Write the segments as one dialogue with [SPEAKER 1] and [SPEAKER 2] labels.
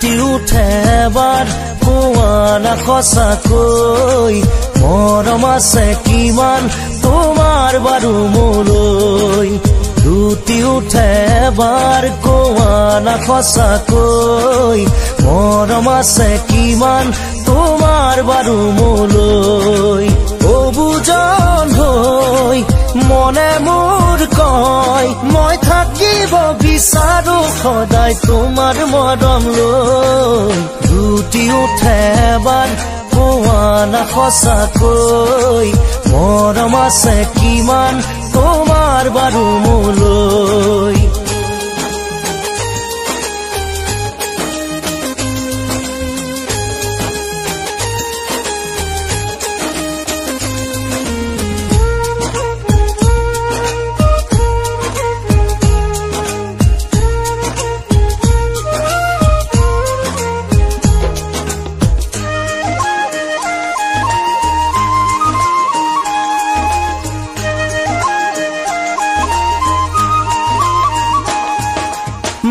[SPEAKER 1] ৰুটি উঠে এবাৰ কোৱা না সঁচাকৈ মৰম আছে কিমান তোমাৰ বাৰু মোলৈ ৰুটি উঠে এবাৰ কোৱা না সঁচাকৈ মৰম আছে কিমান তোমাৰ বাৰু মোলৈ অবুজন হৈ মনে মোৰ কয় মই থাকিব বিচাৰো সদায় তোমাৰ মৰম লৈ ৰুটি উঠে এবাৰ কোৱা না সঁচাকৈ মৰম আছে কিমান তোমাৰ বাৰু মোলৈ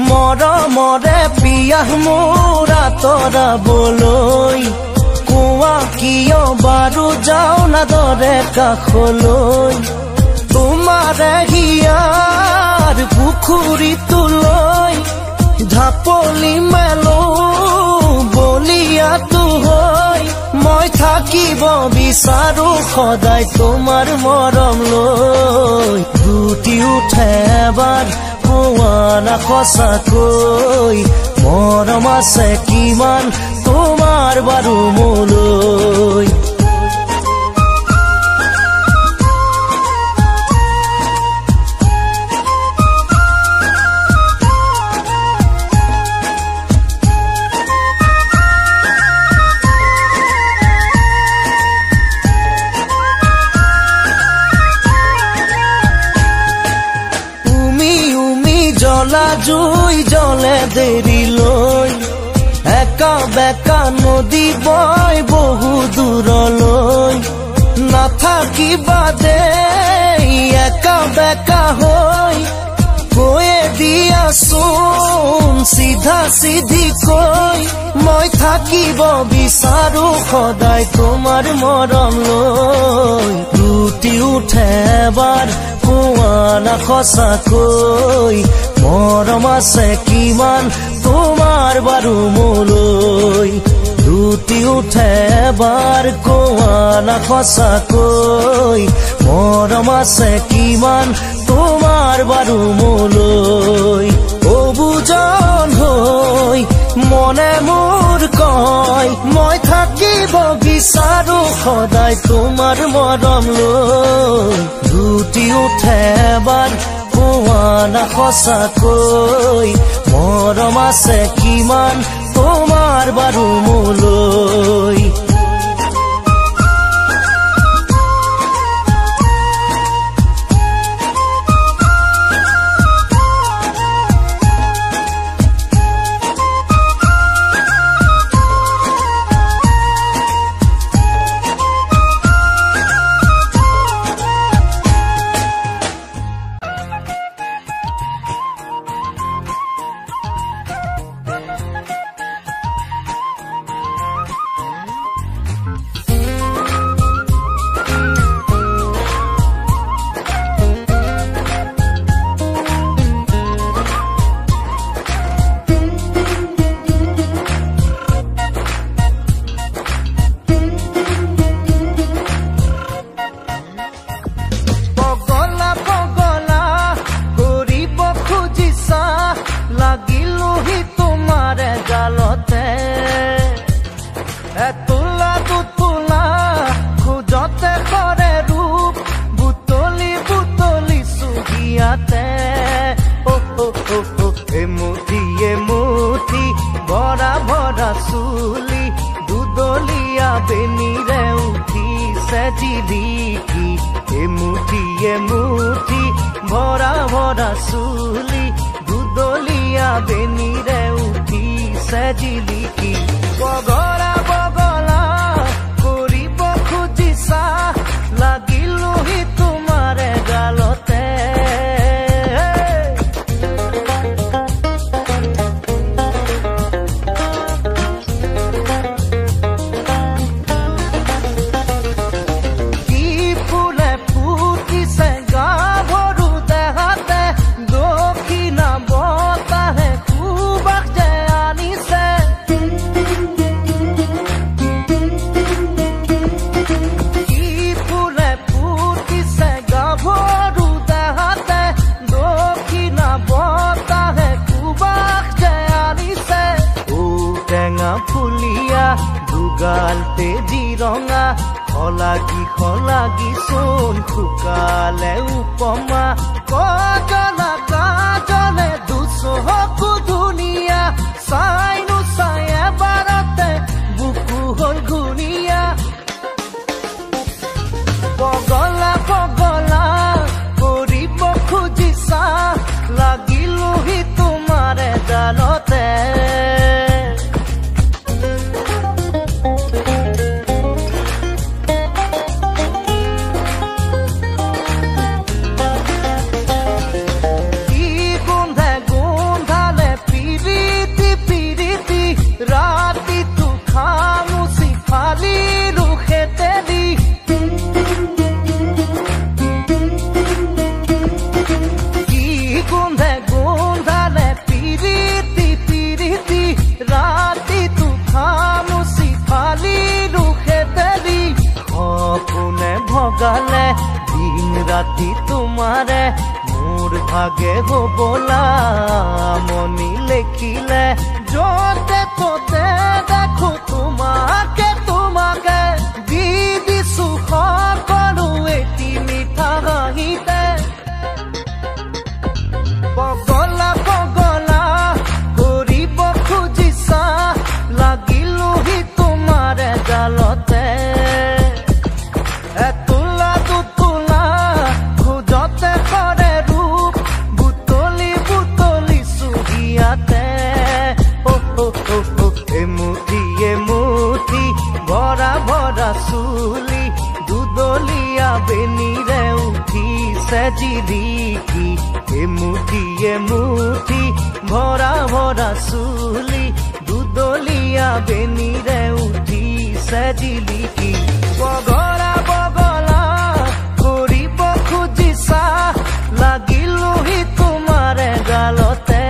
[SPEAKER 1] মৰমৰে পিয়াহ মোৰ আঁতৰাবলৈ কোৱা কিয় বাৰু যাওঁ না দৰে কাষলৈ তোমাৰে হিয়াৰ পুখুৰীটোলৈ ঢাপলি মেলো বলিয়াটো হৈ মই থাকিব বিচাৰো সদায় তোমাৰ মৰম লৈ ৰুটি উঠে এবাৰ কোৱা না সঁচাকৈ মৰম আছে কিমান তোমাৰ বাৰু মোলৈ জুই জ্বলে দেৰিলৈ একা বেকা নদী বয় বহু দূৰলৈ নাথাকিবা দেই একা বেকা হৈ কৈয়ে দিয়াচোন চিধা চিধি কৈ মই থাকিব বিচাৰো সদায় তোমাৰ মৰম লৈ ৰুটি উঠে এবাৰ কোৱা না সঁচাকৈ মৰম আছে কিমান তোমাৰ বাৰু মোলৈ ৰুটি উঠে এবাৰ কোৱা না সঁচাকৈ মৰম আছে কিমান তোমাৰ বাৰু মোলৈ অবুজন হৈ মনে মোৰ কয় মই থাকিব বিচাৰো সদায় তোমাৰ মৰম লৈ ৰুটি উঠে এবাৰ কোৱা না সঁচাকৈ মৰম আছে কিমান তোমাৰ বাৰু মোলৈ গালতে জিৰঙা খলাগি চোন শুকালে উপমা কজলা কাজলে দুচকু ধুনীয়া চাইনো চাই এবাৰতে বুকু হ'ল ঘূণীয়া পগলা কৰিব খুজিছা লাগিলোহি তোমাৰে জালতে ভগালে দিন ৰাতি তোমাৰে মোৰ ভাগে হবলা মনি লেখিলে যতে ততে দেখো তোমাকে দি দিছো সকলো এটি মিঠা হাঁহিতে পগলা কৰিব খুজিছা লাগিলোহি তোমাৰে জালতে চুলি দুদলীয়া বেনিৰে উঠিছে জিলিকি এমুঠি ভৰা চুলি দুদলীয়া বেনিৰে উঠিছে জিলিকি বগলা কৰিব খুজিছা লাগিলোহি তোমাৰে গালতে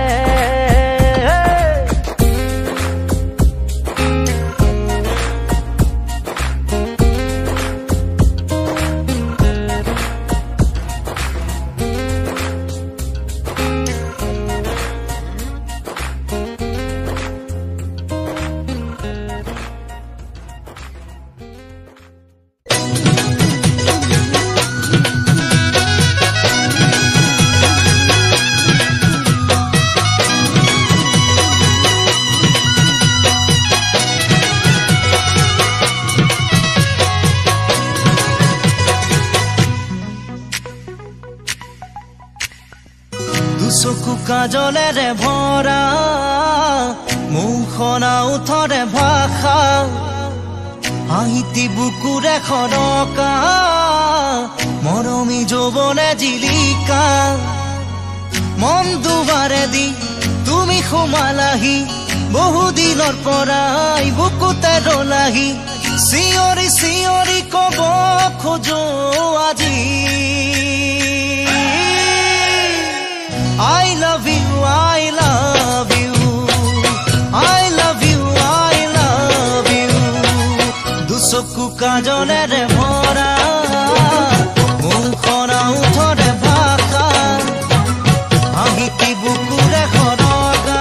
[SPEAKER 1] চকু কাজলেৰে ভৰা মুখনা উঠৰে ভাষা হাঁহিতি বুকুৰে খৰকা মৰমী যৌৱনে জিলিকা মন দুৱাৰে দি তুমি সোমালাহি বহুদিনৰ পৰাই বুকুতে ৰলাহি চিঞৰি কব খোজো আজি I love you, I love you, I love you, I love you. দুচকু কাজলেৰে ভৰা মুখনা উঠৰে ভাষা হাঁহিতি বুকুৰে খৰকা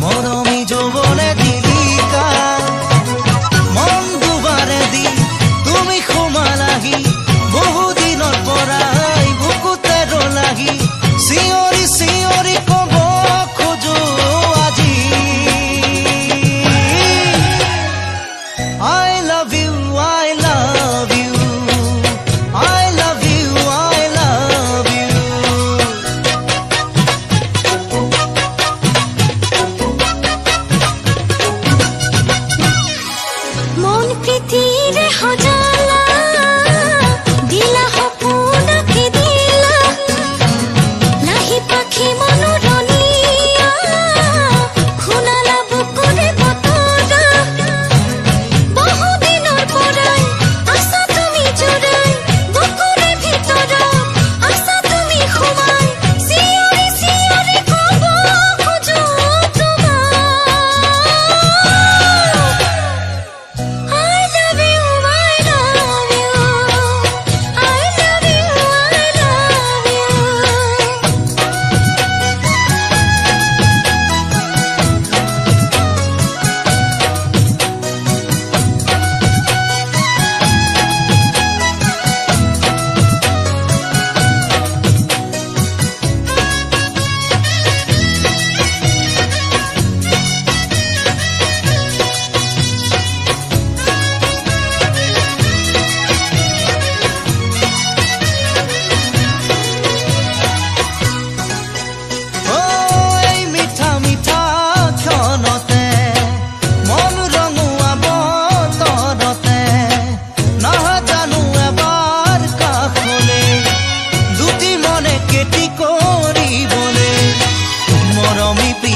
[SPEAKER 1] মৰমী যৌৱনে জিলিকা মন দুৱাৰে দি তুমি সোমালাহি বহুদিনৰ পৰাই বুকুতে ৰলাহি চিঞৰি কব খোজো আজি I love you, I love you.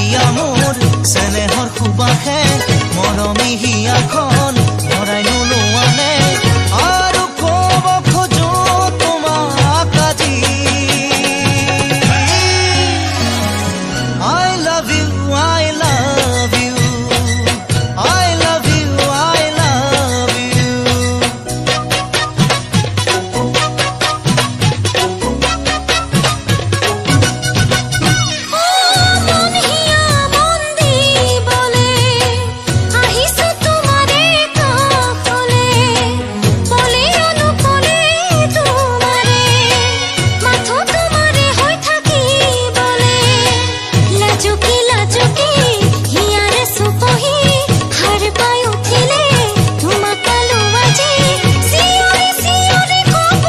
[SPEAKER 1] হিয়া মোৰ চেনেহৰ সুবাসে মৰমী হিয়াখন ভৰাই নোলোৱানে আৰু ক'ব খোজো তোমাক আজি I love you, I love you, I love you, I love you.
[SPEAKER 2] মন হিয়া মন দি বলে আহিছো তোমাৰে কাষলে বলে অনুকলে তোমাৰে মাথো তোমাৰে হৈ থাকি বলে লাজুকি লাজুকি হিয়াৰে সুপহি হাৰ পাই উঠিলে তোমাক আলো আজি চিঞৰি চিঞৰি ক'ব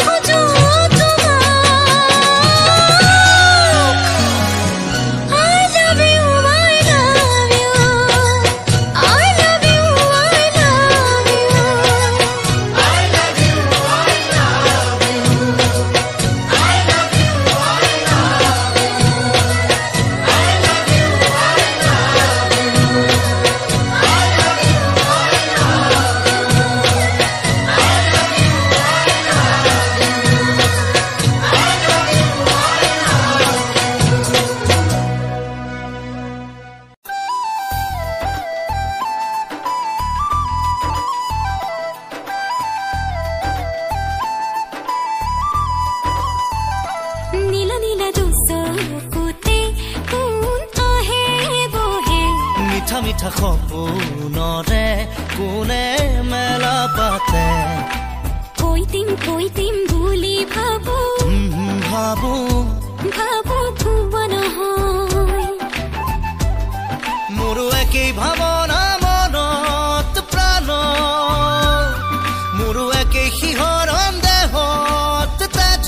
[SPEAKER 2] খোজো তোমাক I love you, I love you, I love you, I love you, I love you, I love you, I love you, নীলা নীলা দুচকুতে কোন আহে বহে
[SPEAKER 1] মিঠা মিঠা সপোনৰে কোনে মেলা পাতে
[SPEAKER 2] কৈ দিম বুলি ভাবো
[SPEAKER 1] ভাবো
[SPEAKER 2] ভাবো ভুৱা নহয়
[SPEAKER 1] মোৰো একেই ভাৱনা মনত প্ৰাণ মোৰো একেই শিহৰণ দেহত তেজ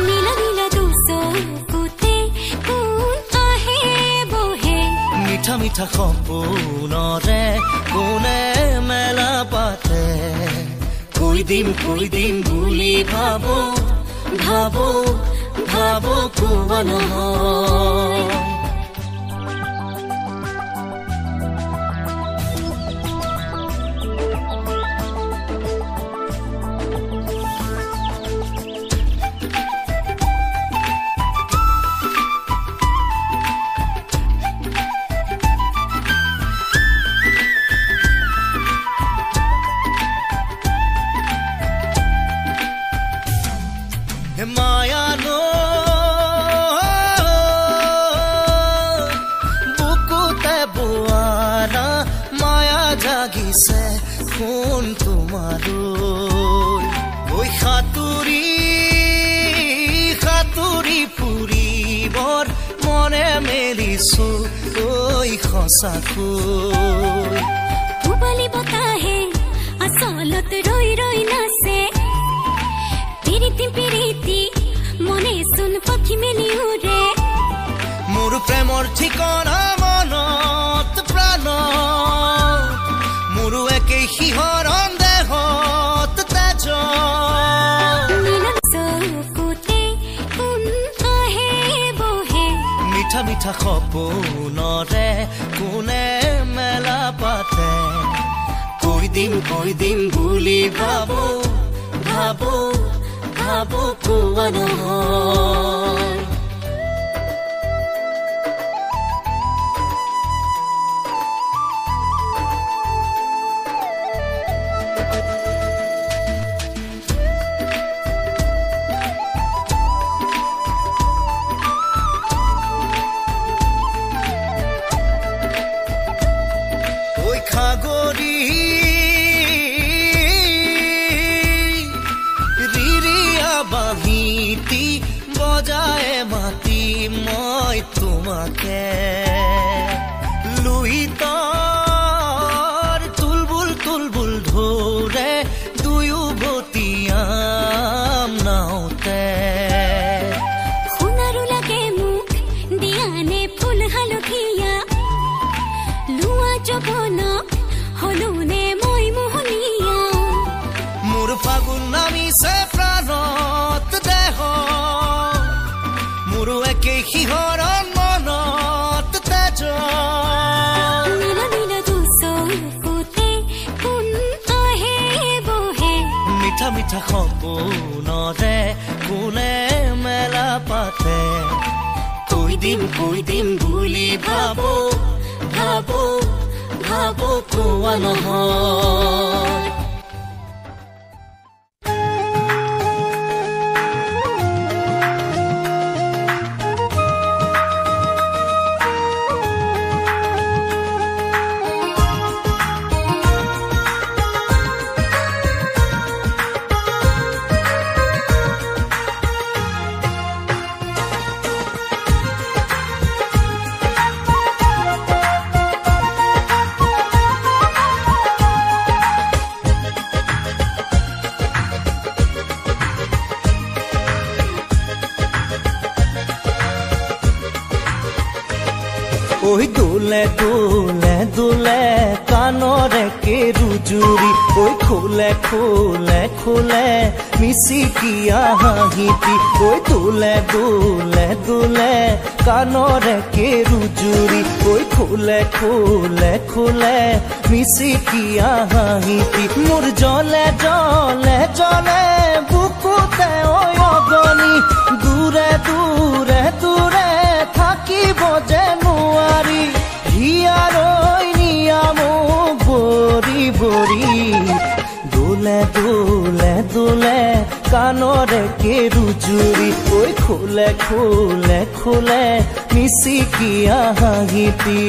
[SPEAKER 2] নীলা নীলা দুচকুতে কোন আহে বহে
[SPEAKER 1] মিঠা মিঠা সপোনৰে কোনে মেলা পাতে কৈ দিম বুলি ভাবো ভাবো ভাবো কোৱা নহয় মায়ানো বুকুতে বোৱাৰা মায়া জাগিছে কোন তোমালৈ ঐ সাঁতুৰি সাঁতুৰি ফুৰিবৰ মনে মেলিছো ঐ সঁচাকৈ
[SPEAKER 2] পূবালী বতাহে আচলত ৰৈ ৰৈ নাচে পিৰিতি মনে চোন পাখি মেলি উৰে
[SPEAKER 1] মোৰ প্ৰেমৰ ঠিকনা মনত প্ৰাণ মোৰো একেই শিহৰণ দেহত তেজ
[SPEAKER 2] নীলা চকুতে কোন আহে বহে
[SPEAKER 1] মিঠা মিঠা সপোনৰে কোনে মেলা পাতে কৈ দিম বুলি ভাবো ভাবো ভাবো কোৱা নহয় ঐ খাগৰি বাঁহীটি বজায় মাতি মই তোমাকে লুইতৰ তুলবুল ধৰে দুয়ো বতিয়াম নাওতে
[SPEAKER 2] সোণাৰু লাগে মোক দিয়ানে ফুল হালধীয়া লোৱা যবনক হলোনে মই মোহনীয়া
[SPEAKER 1] মোৰ ফাগুন নামিছে প্ৰাণত দেহ মোৰো একেই শিহৰণ মনত কোনে মেলা পাতে কৈ দিম বুলি ভাবো ভাবো ভাবো কোৱা নহয় ঐ দোলে দোলে দোলে কাণৰে কেৰুজুৰি ঐ খোলে খোলে খোলে মিচিকিয়া হাঁহিটি ঐ দোলে দোলে দোলে কাণৰে কেৰুজুৰি ঐ খোলে খোলে খোলে মিচিকিয়া হাঁহিটি মোৰ জলে জলে জলে বুকুতে ঐ অগনি দূৰে দূৰে দূৰে থাকিব যে নোৱাৰি হিয়াৰৈ নিয়ামো বৰি বৰি দোলে দোলে দোলে কাণৰে কেৰুজুৰি ঐ খোলে খোলে খোলে মিচিকিয়া হাঁহিটি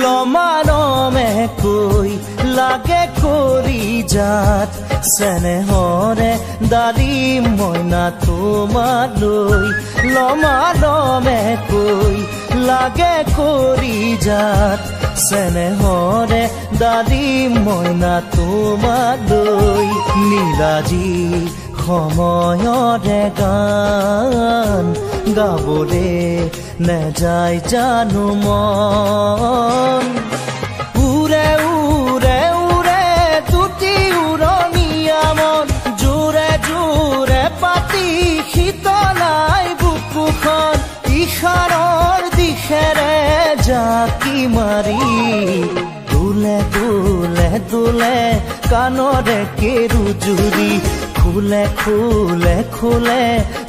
[SPEAKER 1] লমানমে কৈ লাগে কৰি যাত চেনেহৰে দালি মইনা তোমালৈ লমানমে কৈ লাগে কৰি যাত চেনেহৰে দালি মইনা তোমালৈ নীলাজী সময়ৰে গান গাবলে নেযায় জানো মন উৰে উৰে উৰে দুটি উৰণীয়া মন জোৰে জোৰে পাতি শীতলাই বুকুখন ইশাৰৰ দিশেৰে জাকি মাৰি দোলে দোলে দোলে কাণৰে কেৰুজুৰি খোলে খোলে খোলে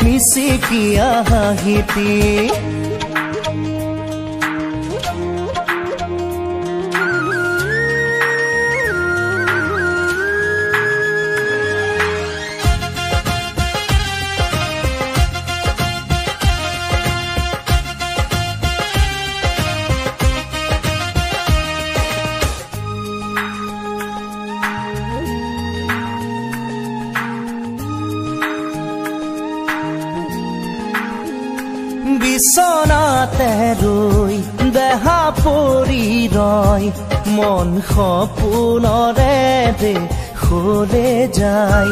[SPEAKER 1] মিচিকিয়া হাঁহিটি বিছনাতে ৰৈ দেহা পৰি ৰয় মন সপোনৰে দেশলে যায়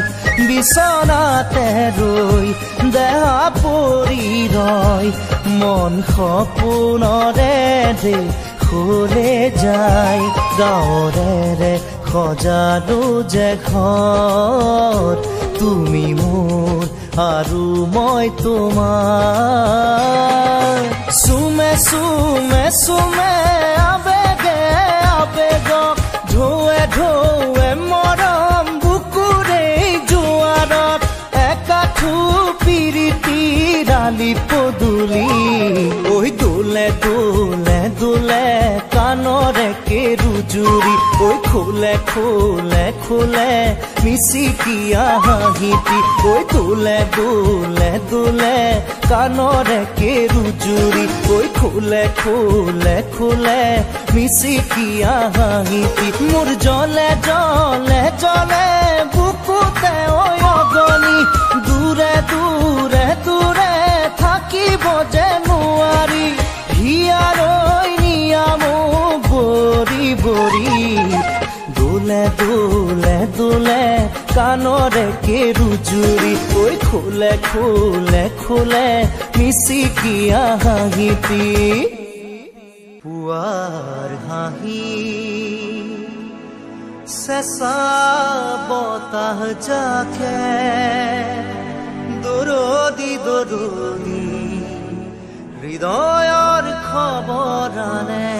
[SPEAKER 1] বিছনাতে ৰৈ দেহা পৰি ৰয় মন সপোনৰে দেশলে যায় গাঁৱৰে সজালো যে ঘৰ তুমি মোৰ আৰু মই তোমাৰ চুমে চুমে চুমে আবেগে আবেগক ঢৌৱে ঢৌৱে মৰম বুকুৰে জোৱাৰত একাঠু পিৰিতি ডালি পদূলি ঐ দোলে দোলে দোলে কাণৰে কেৰুজুৰি ঐ খোলে খোলে খোলে মিচিকিয়া হাঁহিটি ঐ দোলে দোলে দোলে কাণৰে কেৰুজুৰি ঐ খোলে খোলে খোলে মিচিকিয়া হাঁহিটি মোৰ জলে জলে জলে বুকুতে ঐ অগনি দূৰে দূৰে দূৰে থাকিব যে নোৱাৰি হিয়াৰৈ নিয়ামো বৰি বৰি দোলে দোলে দোলে কাণ মনৰে কেৰুজুৰি ঐ খোলে খোলে খোলে মিচিকিয়া হাঁহিটি পুৱাৰ হাঁহি চেঁচা বতাহ জাকে দৰদি দৰদি হৃদয়ৰ খবৰ আনে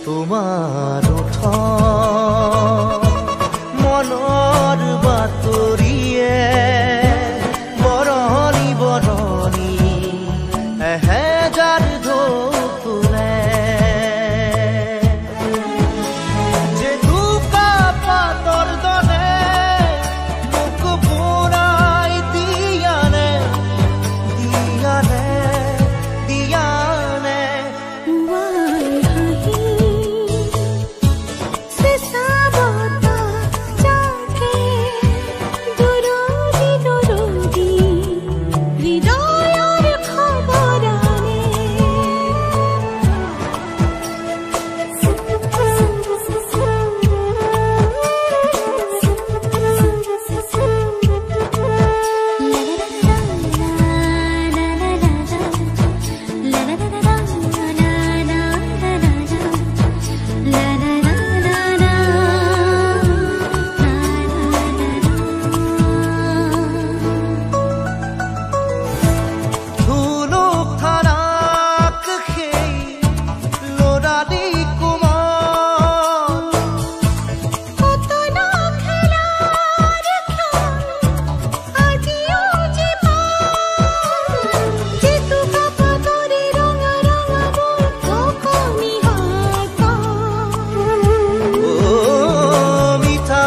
[SPEAKER 1] তোমাৰ মনৰ বাতৰিয়ে বৰণি বৰণি এহেজাৰ ঢৌ তোলে যে দুকা পাতৰ দৰে মোক বুৰাই দিয়ানে দিয়ানে দিয়ানে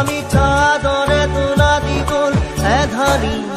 [SPEAKER 1] মিঠা দৰে তোলা দি গ'ল এধাৰি